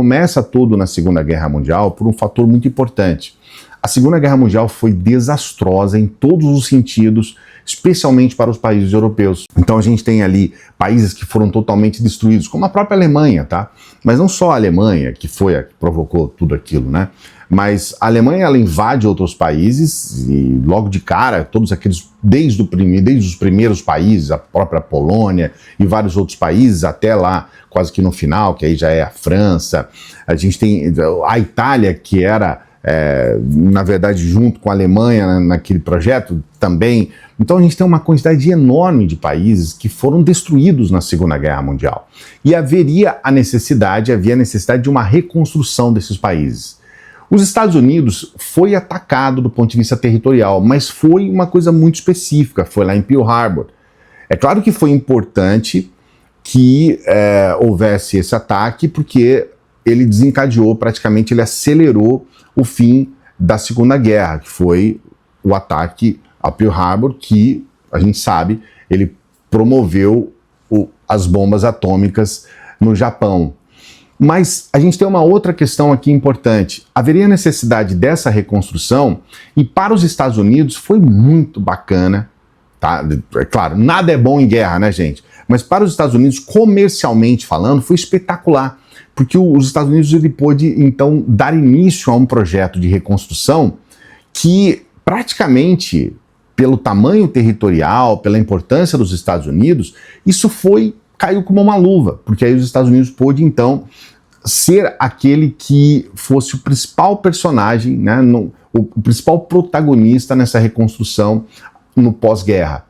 começa tudo na Segunda Guerra Mundial por um fator muito importante. A Segunda Guerra Mundial foi desastrosa em todos os sentidos, especialmente para os países europeus. Então a gente tem ali países que foram totalmente destruídos, como a própria Alemanha, tá? Mas não só a Alemanha, que foi a que provocou tudo aquilo, né? Mas a Alemanha, ela invade outros países e logo de cara, todos aqueles, desde os primeiros países, a própria Polônia e vários outros países, até lá quase que no final, que aí já é a França. A gente tem a Itália, que era, na verdade, junto com a Alemanha naquele projeto também. Então a gente tem uma quantidade enorme de países que foram destruídos na Segunda Guerra Mundial. E havia a necessidade de uma reconstrução desses países. Os Estados Unidos foi atacado do ponto de vista territorial, mas foi uma coisa muito específica, foi lá em Pearl Harbor. É claro que foi importante que houvesse esse ataque, porque ele desencadeou, praticamente ele acelerou o fim da Segunda Guerra, que foi o ataque a Pearl Harbor, que, a gente sabe, ele promoveu as bombas atômicas no Japão. Mas a gente tem uma outra questão aqui importante. Haveria necessidade dessa reconstrução e para os Estados Unidos foi muito bacana, tá? É claro, nada é bom em guerra, né, gente? Mas para os Estados Unidos, comercialmente falando, foi espetacular, porque os Estados Unidos ele pôde, então, dar início a um projeto de reconstrução que praticamente, pelo tamanho territorial, pela importância dos Estados Unidos, isso caiu como uma luva, porque aí os Estados Unidos pôde, então, ser aquele que fosse o principal personagem, né, o principal protagonista nessa reconstrução no pós-guerra.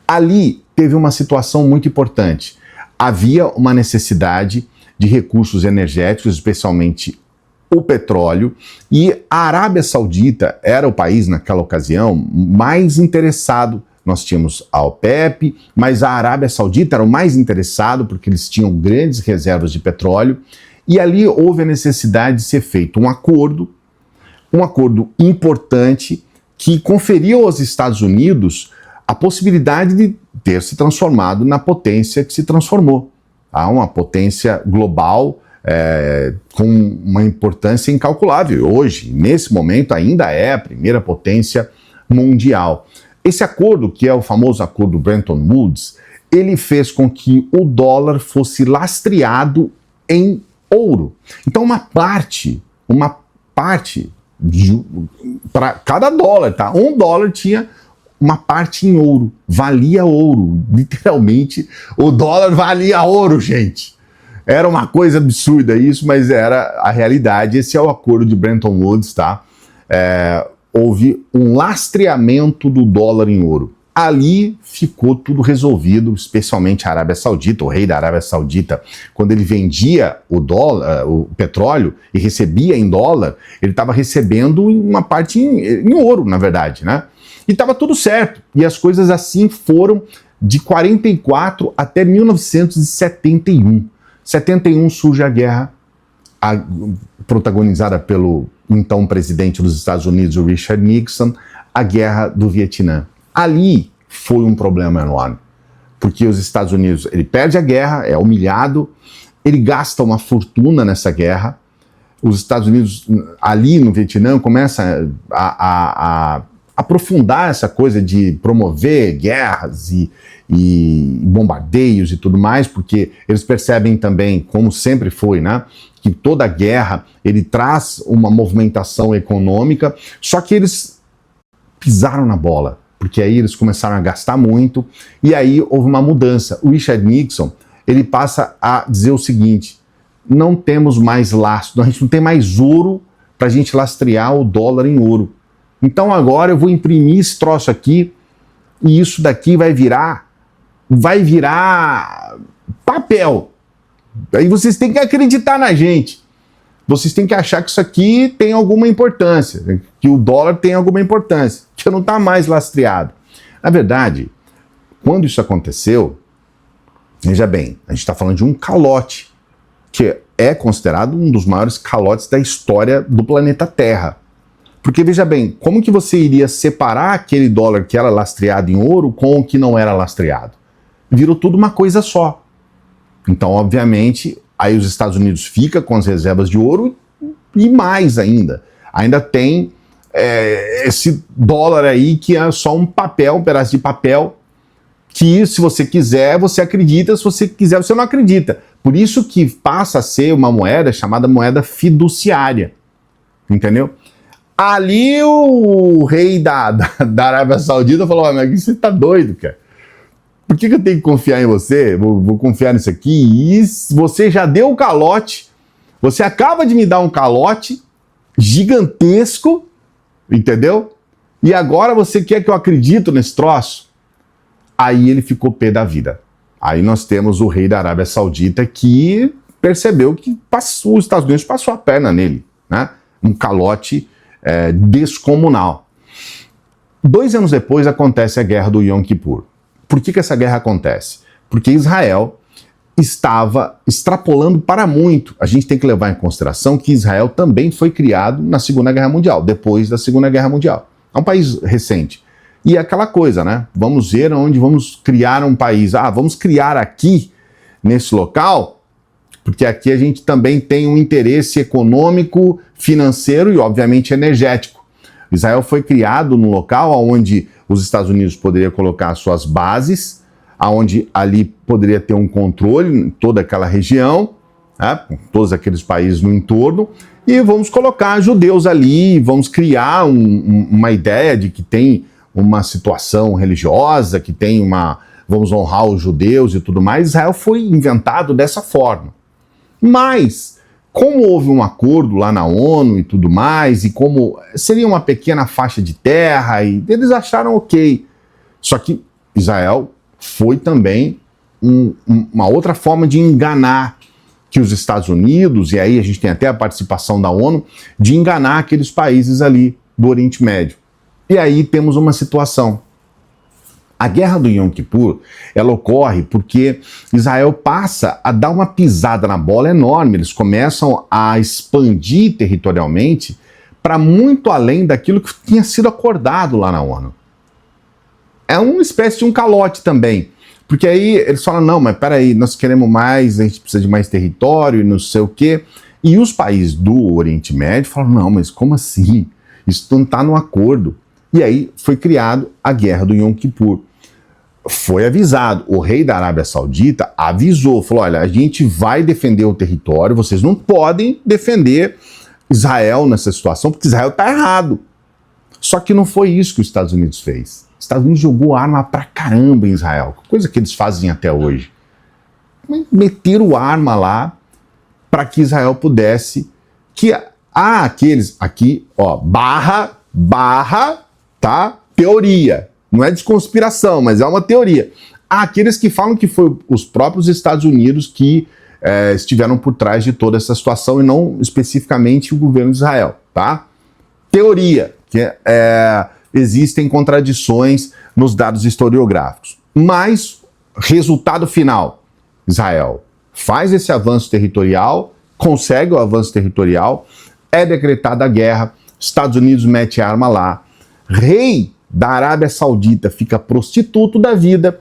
Ali teve uma situação muito importante. Havia uma necessidade de recursos energéticos, especialmente o petróleo, e a Arábia Saudita era o país, naquela ocasião, mais interessado. Nós tínhamos a OPEP, mas a Arábia Saudita era o mais interessado porque eles tinham grandes reservas de petróleo, e ali houve a necessidade de ser feito um acordo importante que conferiu aos Estados Unidos a possibilidade de ter se transformado na potência que se transformou. Uma potência global com uma importância incalculável. Hoje, nesse momento, ainda é a primeira potência mundial. Esse acordo, que é o famoso acordo Bretton Woods, ele fez com que o dólar fosse lastreado em ouro. Então uma parte para cada dólar, tá? Um dólar tinha uma parte em ouro, valia ouro, literalmente o dólar valia ouro, gente. Era uma coisa absurda isso, mas era a realidade. Esse é o acordo de Bretton Woods, tá? Houve um lastreamento do dólar em ouro. Ali ficou tudo resolvido, especialmente a Arábia Saudita, o rei da Arábia Saudita, quando ele vendia o petróleo e recebia em dólar, ele estava recebendo uma parte em ouro, na verdade, né? E estava tudo certo. E as coisas assim foram de 44 até 1971. 71 surge a guerra, protagonizada pelo então presidente dos Estados Unidos, o Richard Nixon, a guerra do Vietnã. Ali foi um problema enorme, porque os Estados Unidos, ele perde a guerra, é humilhado, ele gasta uma fortuna nessa guerra. Os Estados Unidos, ali no Vietnã, começa a aprofundar essa coisa de promover guerras e bombardeios e tudo mais, porque eles percebem também, como sempre foi, né, que toda guerra ele traz uma movimentação econômica, só que eles pisaram na bola, porque aí eles começaram a gastar muito, e aí houve uma mudança. O Richard Nixon, ele passa a dizer o seguinte: não temos mais lastro, a gente não tem mais ouro para a gente lastrear o dólar em ouro. Então agora eu vou imprimir esse troço aqui, e isso daqui vai virar papel. Aí vocês têm que acreditar na gente. Vocês têm que achar que isso aqui tem alguma importância, que o dólar tem alguma importância, que não está mais lastreado. Na verdade, quando isso aconteceu, veja bem, a gente está falando de um calote, que é considerado um dos maiores calotes da história do planeta Terra. Porque, veja bem, como que você iria separar aquele dólar que era lastreado em ouro com o que não era lastreado? Virou tudo uma coisa só. Então, obviamente, Aí os Estados Unidos fica com as reservas de ouro e mais ainda. Ainda tem esse dólar aí que é só um papel, um pedaço de papel, que se você quiser, você acredita, se você quiser, você não acredita. Por isso que passa a ser uma moeda chamada moeda fiduciária, entendeu? Ali o rei da Arábia Saudita falou, mas você tá doido, cara? Por que eu tenho que confiar em você? Vou confiar nisso aqui. E você já deu o calote, você acaba de me dar um calote gigantesco, entendeu? E agora você quer que eu acredite nesse troço? Aí ele ficou pé da vida. Aí nós temos o rei da Arábia Saudita que percebeu que os Estados Unidos passou a perna nele, né? Um calote descomunal. 2 anos depois acontece a guerra do Yom Kippur. Por que essa guerra acontece? Porque Israel estava extrapolando para muito. A gente tem que levar em consideração que Israel também foi criado na Segunda Guerra Mundial, depois da Segunda Guerra Mundial. É um país recente. E é aquela coisa, né? Vamos ver onde vamos criar um país. Vamos criar aqui, nesse local, porque aqui a gente também tem um interesse econômico, financeiro e, obviamente, energético. Israel foi criado num local onde os Estados Unidos poderiam colocar suas bases, onde ali poderia ter um controle em toda aquela região, né, com todos aqueles países no entorno, e vamos colocar judeus ali, vamos criar uma ideia de que tem uma situação religiosa, que tem vamos honrar os judeus e tudo mais. Israel foi inventado dessa forma. Mas, como houve um acordo lá na ONU e tudo mais, e como seria uma pequena faixa de terra, e eles acharam ok. Só que Israel foi também uma outra forma de enganar que os Estados Unidos, e aí a gente tem até a participação da ONU, de enganar aqueles países ali do Oriente Médio. E aí temos uma situação. A guerra do Yom Kippur, ela ocorre porque Israel passa a dar uma pisada na bola enorme, eles começam a expandir territorialmente para muito além daquilo que tinha sido acordado lá na ONU. É uma espécie de um calote também, porque aí eles falam, não, mas peraí, nós queremos mais, a gente precisa de mais território e não sei o quê. E os países do Oriente Médio falam, não, mas como assim? Isso não está no acordo. E aí foi criado a guerra do Yom Kippur. Foi avisado, o rei da Arábia Saudita avisou, falou, olha, a gente vai defender o território, vocês não podem defender Israel nessa situação, porque Israel está errado. Só que não foi isso que os Estados Unidos fez. Os Estados Unidos jogou arma pra caramba em Israel, coisa que eles fazem até hoje. Meteram arma lá para que Israel pudesse, aqueles aqui, ó, barra, tá? Teoria. Não é de conspiração, mas é uma teoria. Há aqueles que falam que foi os próprios Estados Unidos que estiveram por trás de toda essa situação e não especificamente o governo de Israel, tá? Teoria, que existem contradições nos dados historiográficos. Mas, resultado final, Israel faz esse avanço territorial, consegue o avanço territorial, é decretada a guerra, Estados Unidos mete a arma lá, rei da Arábia Saudita fica prostituto da vida.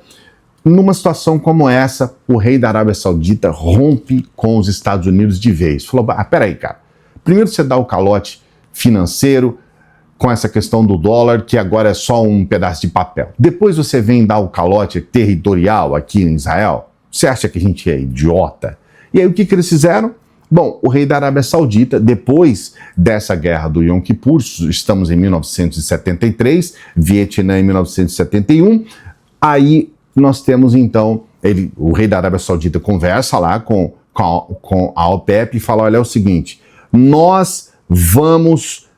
Numa situação como essa, o rei da Arábia Saudita rompe com os Estados Unidos de vez. Falou, peraí, cara, primeiro você dá o calote financeiro com essa questão do dólar, que agora é só um pedaço de papel. Depois você vem dar o calote territorial aqui em Israel. Você acha que a gente é idiota? E aí o que eles fizeram? Bom, o rei da Arábia Saudita, depois dessa guerra do Yom Kippur, estamos em 1973, Vietnã em 1971, aí nós temos então, o rei da Arábia Saudita conversa lá com a OPEP e fala, olha, é o seguinte, nós vamos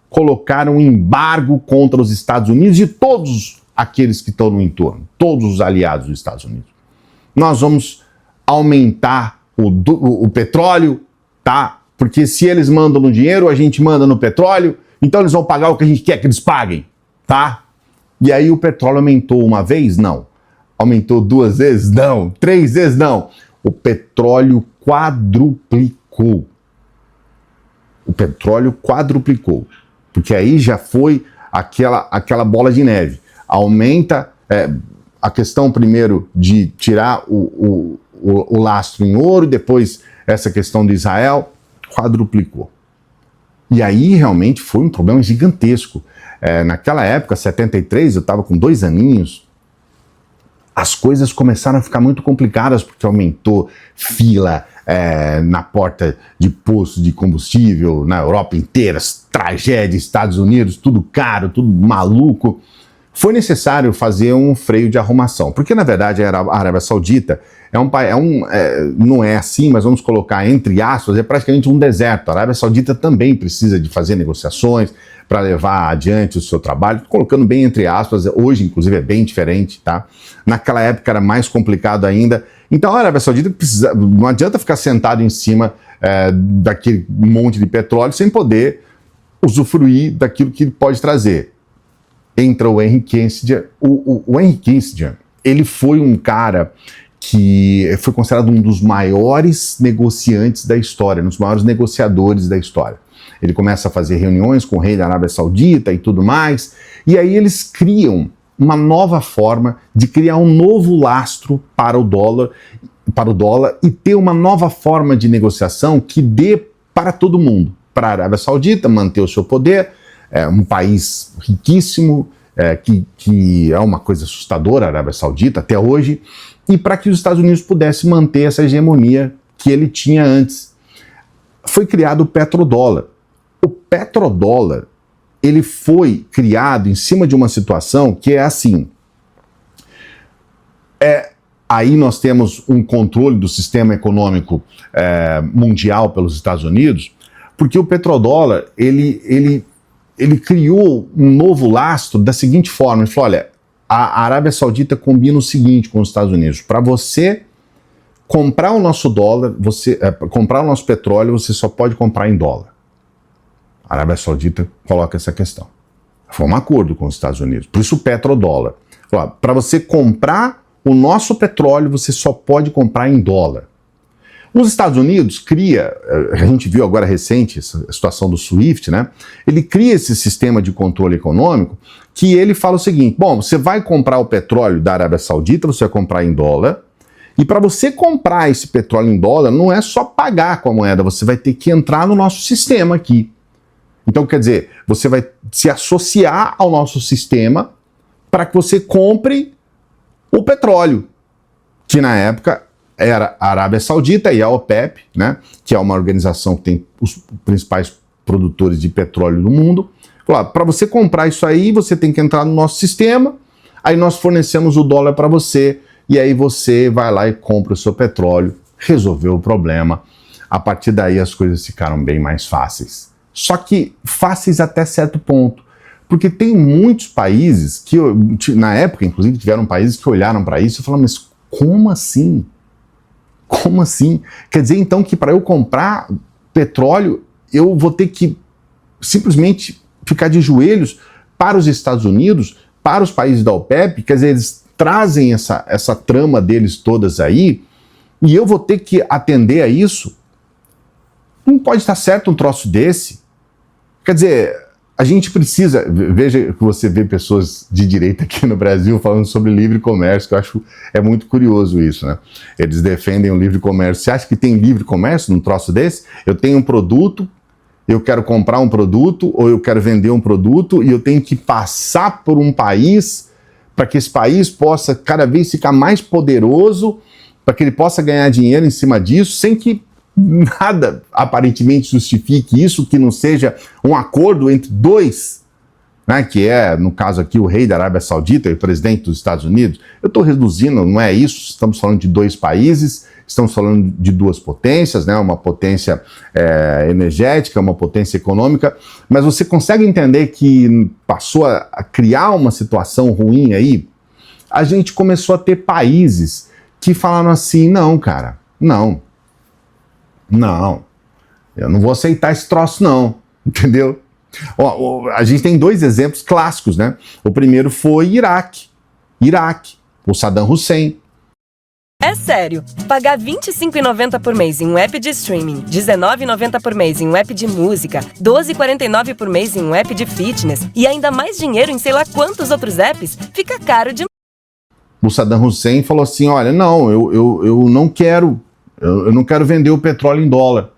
colocar um embargo contra os Estados Unidos e todos aqueles que estão no entorno, todos os aliados dos Estados Unidos. Nós vamos aumentar o petróleo, tá? Porque se eles mandam no dinheiro, a gente manda no petróleo, então eles vão pagar o que a gente quer que eles paguem, tá? E aí o petróleo aumentou uma vez? Não. Aumentou 2 vezes? Não. 3 vezes? Não. O petróleo quadruplicou. O petróleo quadruplicou. Porque aí já foi aquela bola de neve. Aumenta a questão primeiro de tirar o lastro em ouro, depois essa questão de Israel, quadruplicou. E aí realmente foi um problema gigantesco. Naquela época, 73, eu estava com 2 aninhos, as coisas começaram a ficar muito complicadas porque aumentou fila na porta de posto de combustível na Europa inteira, tragédia, Estados Unidos, tudo caro, tudo maluco. Foi necessário fazer um freio de arrumação, porque na verdade a Arábia Saudita não é assim, mas vamos colocar entre aspas, é praticamente um deserto. A Arábia Saudita também precisa de fazer negociações para levar adiante o seu trabalho, colocando bem entre aspas, hoje inclusive é bem diferente, tá? Naquela época era mais complicado ainda. Então a Arábia Saudita não adianta ficar sentado em cima daquele monte de petróleo sem poder usufruir daquilo que ele pode trazer. Entra o Henry Kissinger. O Henry Kissinger, ele foi um cara que foi considerado um dos maiores negociantes da história, um dos maiores negociadores da história. Ele começa a fazer reuniões com o rei da Arábia Saudita e tudo mais, e aí eles criam uma nova forma de criar um novo lastro para o dólar e ter uma nova forma de negociação que dê para todo mundo, para a Arábia Saudita manter o seu poder, um país riquíssimo, que é uma coisa assustadora, a Arábia Saudita, até hoje, e para que os Estados Unidos pudessem manter essa hegemonia que ele tinha antes. Foi criado o petrodólar. O petrodólar, ele foi criado em cima de uma situação que é assim, aí nós temos um controle do sistema econômico mundial pelos Estados Unidos, porque o petrodólar, ele criou um novo lastro da seguinte forma, ele falou, olha, a Arábia Saudita combina o seguinte com os Estados Unidos, para você comprar o nosso dólar, comprar o nosso petróleo, você só pode comprar em dólar. A Arábia Saudita coloca essa questão. Foi um acordo com os Estados Unidos, por isso o petrodólar. Para você comprar o nosso petróleo, você só pode comprar em dólar. Os Estados Unidos a gente viu agora recente essa situação do SWIFT, né? Ele cria esse sistema de controle econômico que ele fala o seguinte, bom, você vai comprar o petróleo da Arábia Saudita, você vai comprar em dólar, e para você comprar esse petróleo em dólar, não é só pagar com a moeda, você vai ter que entrar no nosso sistema aqui. Então, quer dizer, você vai se associar ao nosso sistema para que você compre o petróleo, que na época era a Arábia Saudita e a OPEP, né, que é uma organização que tem os principais produtores de petróleo do mundo. Para você comprar isso aí, você tem que entrar no nosso sistema, aí nós fornecemos o dólar para você, e aí você vai lá e compra o seu petróleo, resolveu o problema. A partir daí as coisas ficaram bem mais fáceis. Só que fáceis até certo ponto, porque tem muitos países que, na época, inclusive, tiveram países que olharam para isso e falaram, mas como assim? Como assim? Quer dizer, então, que para eu comprar petróleo, eu vou ter que simplesmente ficar de joelhos para os Estados Unidos, para os países da OPEP, quer dizer, eles trazem essa trama deles todas aí, e eu vou ter que atender a isso? Não pode estar certo um troço desse. Quer dizer, a gente precisa, veja que você vê pessoas de direita aqui no Brasil falando sobre livre comércio, que eu acho muito curioso isso, né? Eles defendem o livre comércio. Você acha que tem livre comércio num troço desse? Eu tenho um produto, eu quero comprar um produto, ou eu quero vender um produto, e eu tenho que passar por um país para que esse país possa cada vez ficar mais poderoso, para que ele possa ganhar dinheiro em cima disso, sem que nada aparentemente justifique isso, que não seja um acordo entre dois, né, que é, no caso aqui, o rei da Arábia Saudita e o presidente dos Estados Unidos. Eu estou reduzindo, não é isso, estamos falando de dois países, estamos falando de duas potências, né, uma potência energética, uma potência econômica, mas você consegue entender que passou a criar uma situação ruim aí? A gente começou a ter países que falaram assim, não, cara, não, eu não vou aceitar esse troço não, entendeu? A gente tem dois exemplos clássicos, né? O primeiro foi Iraque, o Saddam Hussein. É sério, pagar R$ 25,90 por mês em um app de streaming, R$ 19,90 por mês em um app de música, R$ 12,49 por mês em um app de fitness e ainda mais dinheiro em sei lá quantos outros apps, fica caro demais. O Saddam Hussein falou assim, olha, não, eu não quero Eu não quero vender o petróleo em dólar.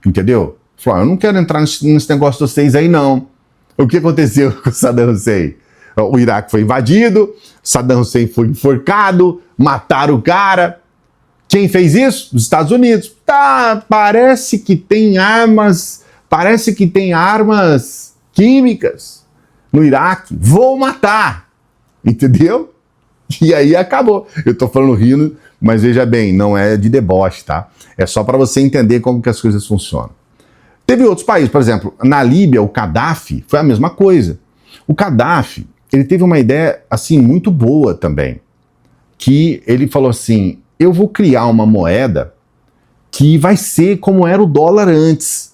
Entendeu? Falou, eu não quero entrar nesse negócio de vocês aí, não. O que aconteceu com o Saddam Hussein? O Iraque foi invadido, Saddam Hussein foi enforcado, mataram o cara. Quem fez isso? Os Estados Unidos. Tá, parece que tem armas químicas no Iraque. Vou matar. Entendeu? E aí acabou. Eu tô falando rindo, mas veja bem, não é de deboche, tá? É só para você entender como que as coisas funcionam. Teve outros países, por exemplo, na Líbia, o Gaddafi foi a mesma coisa. O Gaddafi, ele teve uma ideia, assim, muito boa também, que ele falou assim, eu vou criar uma moeda que vai ser como era o dólar antes.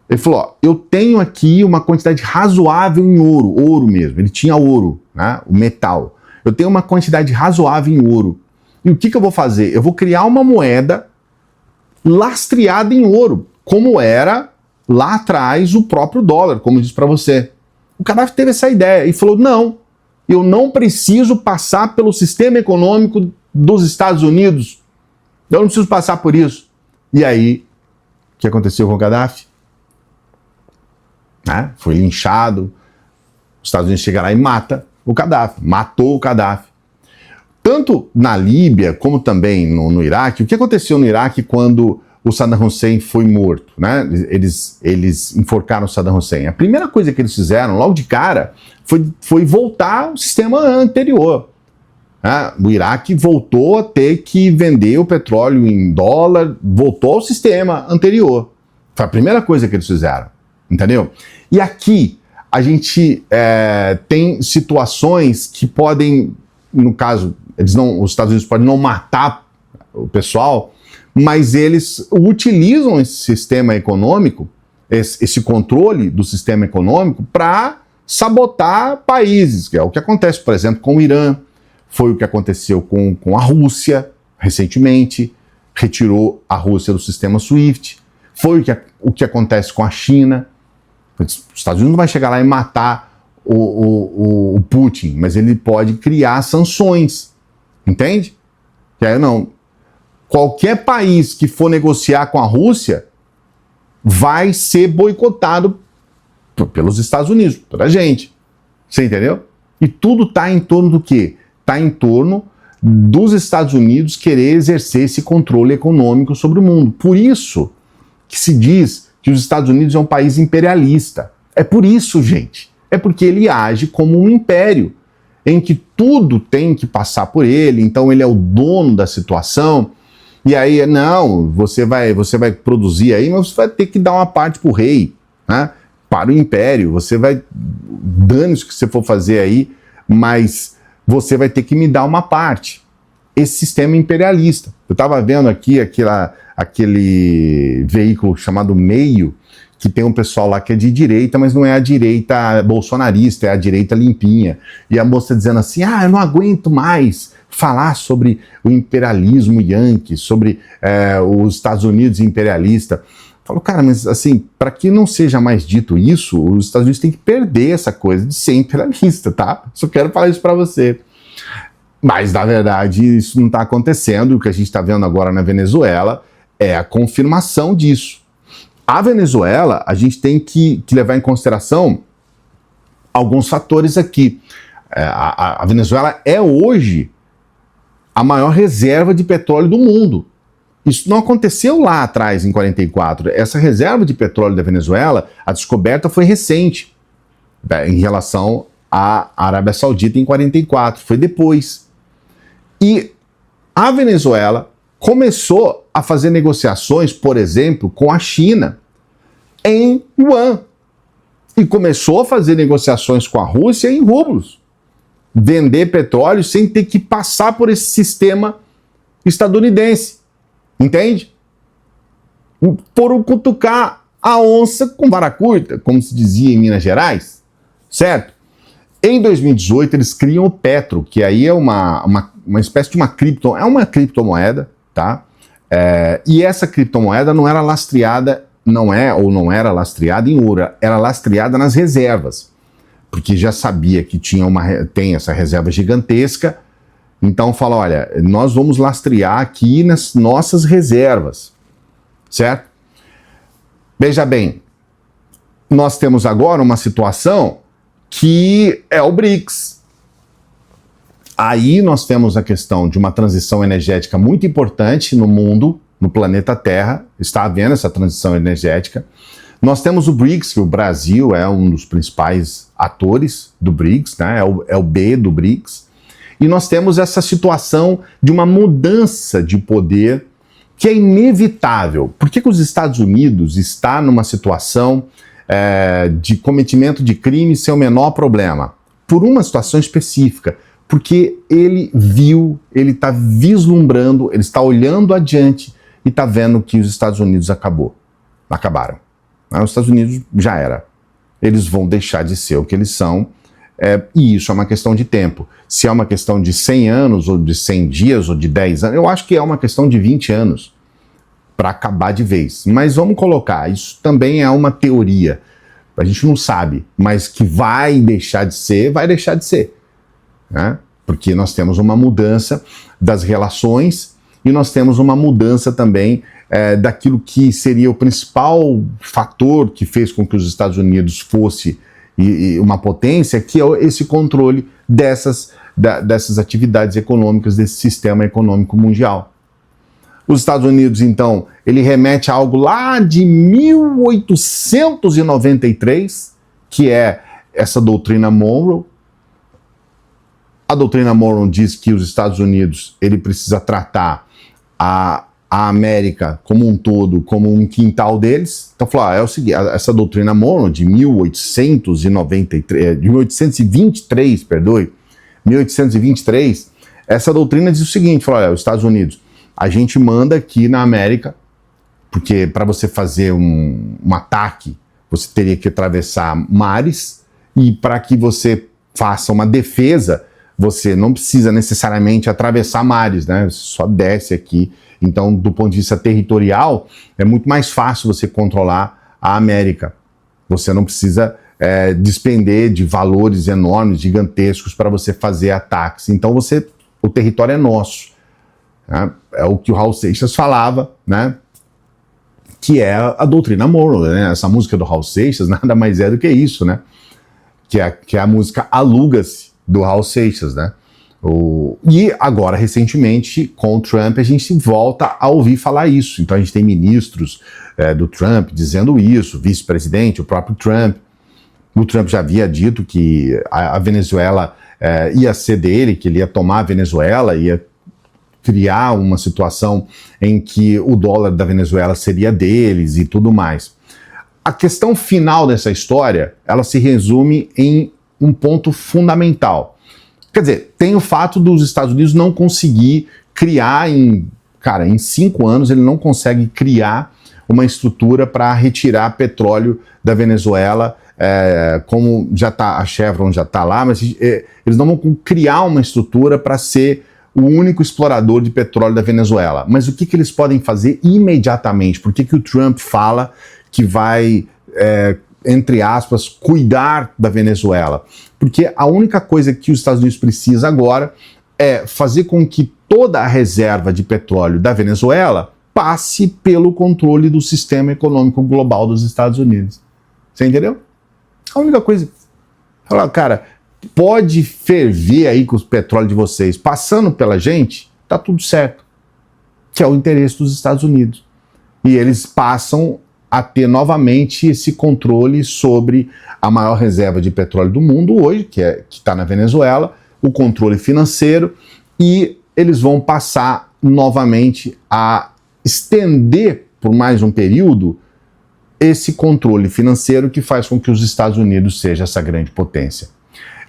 Ele falou, ó, eu tenho aqui uma quantidade razoável em ouro, ouro mesmo, ele tinha ouro, né, o metal. Eu tenho uma quantidade razoável em ouro. E o que eu vou fazer? Eu vou criar uma moeda lastreada em ouro, como era lá atrás o próprio dólar, como eu disse para você. O Gaddafi teve essa ideia e falou, não, eu não preciso passar pelo sistema econômico dos Estados Unidos. Eu não preciso passar por isso. E aí, o que aconteceu com o Gaddafi? Foi linchado, os Estados Unidos chegam lá e mata o Gaddafi, matou o Gaddafi. Tanto na Líbia, como também no Iraque, o que aconteceu no Iraque quando o Saddam Hussein foi morto, né? Eles enforcaram o Saddam Hussein. A primeira coisa que eles fizeram, logo de cara, foi voltar ao sistema anterior. Né? O Iraque voltou a ter que vender o petróleo em dólar, voltou ao sistema anterior. Foi a primeira coisa que eles fizeram, entendeu? E aqui a gente tem situações que podem, no caso, os Estados Unidos podem não matar o pessoal, mas eles utilizam esse sistema econômico, esse controle do sistema econômico para sabotar países, que é o que acontece, por exemplo, com o Irã, foi o que aconteceu com a Rússia recentemente, retirou a Rússia do sistema SWIFT, foi o que acontece com a China. Os Estados Unidos não vai chegar lá e matar o Putin, mas ele pode criar sanções, entende? E aí não, qualquer país que for negociar com a Rússia vai ser boicotado pelos Estados Unidos, pela gente, você entendeu? E tudo está em torno do quê? Está em torno dos Estados Unidos querer exercer esse controle econômico sobre o mundo. Por isso que se diz que os Estados Unidos é um país imperialista. É por isso, gente. É porque ele age como um império, em que tudo tem que passar por ele, então ele é o dono da situação, e aí, não, você vai produzir aí, mas você vai ter que dar uma parte para o rei, né? Para o império, você vai, dane-se o que você for fazer aí, mas você vai ter que me dar uma parte. Esse sistema imperialista. Eu estava vendo aqui aquele veículo chamado Meio, que tem um pessoal lá que é de direita, mas não é a direita bolsonarista, é a direita limpinha. E a moça dizendo assim, eu não aguento mais falar sobre o imperialismo yankee, sobre os Estados Unidos imperialista. Falo, cara, mas assim, para que não seja mais dito isso, os Estados Unidos têm que perder essa coisa de ser imperialista, tá? Só quero falar isso para você. Mas, na verdade, isso não está acontecendo. O que a gente está vendo agora na Venezuela é a confirmação disso. A Venezuela, a gente tem que levar em consideração alguns fatores aqui. A Venezuela é hoje a maior reserva de petróleo do mundo. Isso não aconteceu lá atrás, em 44. Essa reserva de petróleo da Venezuela, a descoberta foi recente, em relação à Arábia Saudita em 44. Foi depois. E a Venezuela começou a fazer negociações, por exemplo, com a China, em yuan. E começou a fazer negociações com a Rússia em rublos. Vender petróleo sem ter que passar por esse sistema estadunidense. Entende? Por cutucar a onça com vara curta, como se dizia em Minas Gerais, certo? Em 2018, eles criam o Petro, que aí é uma espécie de uma criptomoeda, tá? E essa criptomoeda não era lastreada, não era lastreada em ouro, era lastreada nas reservas, porque já sabia que tem essa reserva gigantesca, Então fala, olha, nós vamos lastrear aqui nas nossas reservas, certo? Veja bem, nós temos agora uma situação que é o BRICS. Aí nós temos a questão de uma transição energética muito importante no mundo, no planeta Terra, está havendo essa transição energética. Nós temos o BRICS, que o Brasil é um dos principais atores do BRICS, né? É o B do BRICS. E nós temos essa situação de uma mudança de poder que é inevitável. Por que os Estados Unidos está numa situação de cometimento de crime sem o menor problema? Por uma situação específica. Porque ele viu, ele está vislumbrando, ele está olhando adiante e está vendo que os Estados Unidos acabaram. Os Estados Unidos já era. Eles vão deixar de ser o que eles são, e isso é uma questão de tempo. Se é uma questão de 100 anos, ou de 100 dias, ou de 10 anos, eu acho que é uma questão de 20 anos para acabar de vez. Mas vamos colocar, isso também é uma teoria. A gente não sabe, mas que vai deixar de ser, vai deixar de ser. Né? Porque nós temos uma mudança das relações e nós temos uma mudança também daquilo que seria o principal fator que fez com que os Estados Unidos fosse uma potência, que é esse controle dessas atividades econômicas, desse sistema econômico mundial. Os Estados Unidos, então, ele remete a algo lá de 1893, que é essa doutrina Monroe. A doutrina Monroe diz que os Estados Unidos ele precisa tratar a América como um todo, como um quintal deles. Então, falou, é o seguinte, essa doutrina Monroe de 1823, essa doutrina diz o seguinte, falou, olha, os Estados Unidos, a gente manda aqui na América, porque para você fazer um ataque, você teria que atravessar mares, e para que você faça uma defesa, você não precisa necessariamente atravessar mares, né? Você só desce aqui. Então, do ponto de vista territorial, é muito mais fácil você controlar a América. Você não precisa despender de valores enormes, gigantescos, para você fazer ataques. Então, o território é nosso. Né? É o que o Raul Seixas falava, né? Que é a doutrina Monroe. Né? Essa música do Raul Seixas nada mais é do que isso, né? Que é a música Aluga-se, do Raul Seixas, né? E agora, recentemente, com o Trump, a gente volta a ouvir falar isso. Então a gente tem ministros do Trump dizendo isso, vice-presidente, o próprio Trump. O Trump já havia dito que a Venezuela ia ser dele, que ele ia tomar a Venezuela, ia criar uma situação em que o dólar da Venezuela seria deles e tudo mais. A questão final dessa história, ela se resume em um ponto fundamental. Quer dizer, tem o fato dos Estados Unidos não conseguir criar em 5 anos, ele não consegue criar uma estrutura para retirar petróleo da Venezuela, como já está, a Chevron já está lá, mas eles não vão criar uma estrutura para ser o único explorador de petróleo da Venezuela. Mas o que eles podem fazer imediatamente? Por que o Trump fala que vai entre aspas, cuidar da Venezuela? Porque a única coisa que os Estados Unidos precisa agora é fazer com que toda a reserva de petróleo da Venezuela passe pelo controle do sistema econômico global dos Estados Unidos. Você entendeu? A única coisa... Fala, cara, pode ferver aí com o petróleo de vocês, passando pela gente, tá tudo certo. Que é o interesse dos Estados Unidos. E eles passam a ter novamente esse controle sobre a maior reserva de petróleo do mundo hoje, que está na Venezuela, o controle financeiro, e eles vão passar novamente a estender por mais um período esse controle financeiro que faz com que os Estados Unidos seja essa grande potência.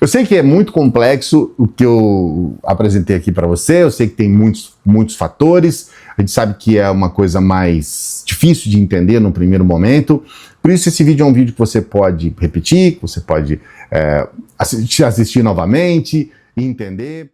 Eu sei que é muito complexo o que eu apresentei aqui para você, eu sei que tem muitos fatores, a gente sabe que é uma coisa mais difícil de entender no primeiro momento, por isso esse vídeo é um vídeo que você pode repetir, que você pode assistir novamente e entender.